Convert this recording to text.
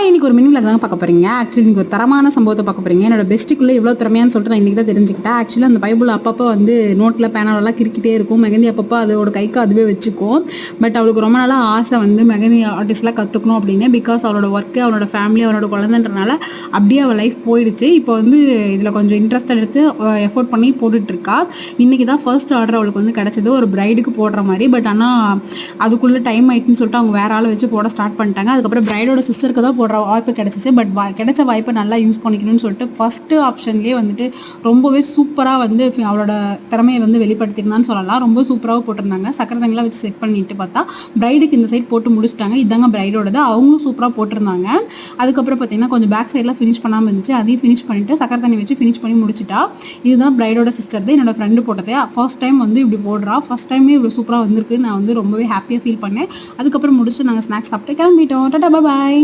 இன்னைக்கு ஒரு mini vlog தாங்க பார்க்க போறீங்க. ஆக்சுவலி இன்னைக்கு ஒரு தரமான சம்பவத்தை பார்க்க போறீங்க. என்னோட பெஸ்ட்டுக்குள்ளே எவ்வளோ திறமையான்னு சொல்லிட்டு நான் இன்னைக்கு தான் தெரிஞ்சுக்கிட்டேன். ஆக்சுவலி அந்த பைபிள் அப்பப்போ வந்து நோட்டில் பேனாலெல்லாம் கிறுக்கிட்டே இருக்கும். மெகந்தி அப்பப்போ அதோட கைக்கு அதுவே வச்சுக்கும். பட் அவளுக்கு ரொம்ப நாளாக ஆசை வந்து மெகந்தி ஆர்டிஸ்ட்லாம் கற்றுக்கணும் அப்படின்னு. பிகாஸ் அவளோட ஒர்க்கு, அவளோட ஃபேமிலி, அவளோட குழந்தைன்றனால அப்படியே அவள் லைஃப் போயிடுச்சு. இப்போ வந்து இதில் கொஞ்சம் இன்ட்ரெஸ்ட் எடுத்து எஃபோர்ட் பண்ணி போட்டுட்ருக்கா. இன்றைக்கி தான் ஃபர்ஸ்ட் ஆர்டர் அவளுக்கு வந்து கிடச்சிது, ஒரு பிரைடுக்கு போடுற மாதிரி. பட் ஆனால் அதுக்குள்ளே டைம் ஆயிட்டுன்னு சொல்லிட்டு அவங்க வேற ஆளை வச்சு போட ஸ்டார்ட் பண்ணிட்டாங்க. அதுக்கப்புறம் பிரைடோட சிஸ்டருக்கு தான் போடுற வாய்ப்பு கிடச்சிச்சு. பட் கிடைச்ச வாய்ப்பை நல்லா யூஸ் பண்ணிக்கணும்னு சொல்லிட்டு ஃபஸ்ட்டு ஆப்ஷன்லேயே வந்துட்டு ரொம்பவே சூப்பராக வந்து அவளோட திறமையை வந்து வெளிப்படுத்தியிருந்தான்னு சொல்லலாம். ரொம்ப சூப்பராக போட்டிருந்தாங்க. சக்கரை தண்ணிலாம் வச்சு செட் பண்ணிட்டு பார்த்தா பிரைடுக்கு இந்த சைட் போட்டு முடிச்சிட்டாங்க. இதாங்க பிரைடோடது. அவங்களும் சூப்பராக போட்டிருந்தாங்க. அதுக்கப்புறம் பார்த்தீங்கன்னா கொஞ்சம் பேக் சைட்லாம் ஃபினிஷ் பண்ணாமல் இருந்துச்சு. அதையும் ஃபினிஷ் பண்ணிவிட்டு சக்கரை தண்ணி வச்சு ஃபினிஷ் பண்ணி முடிச்சிட்டா. இதுதான் பிரைடோட சிஸ்டர் தான், என்னோட ஃப்ரெண்டு போட்டதே. ஃபர்ஸ்ட் டைம் வந்து இப்படி போடுறா. ஃபர்ஸ்ட் டைமே இவ்வளோ சூப்பராக வந்திருக்கு. நான் வந்து ரொம்பவே ஹாப்பியாக ஃபீல் பண்ணேன். அதுக்கப்புறம் முடிச்சுட்டு நாங்கள் ஸ்நாக்ஸ் சாப்பிட்டு கிளம்பிட்டோம். டாடா பாய்.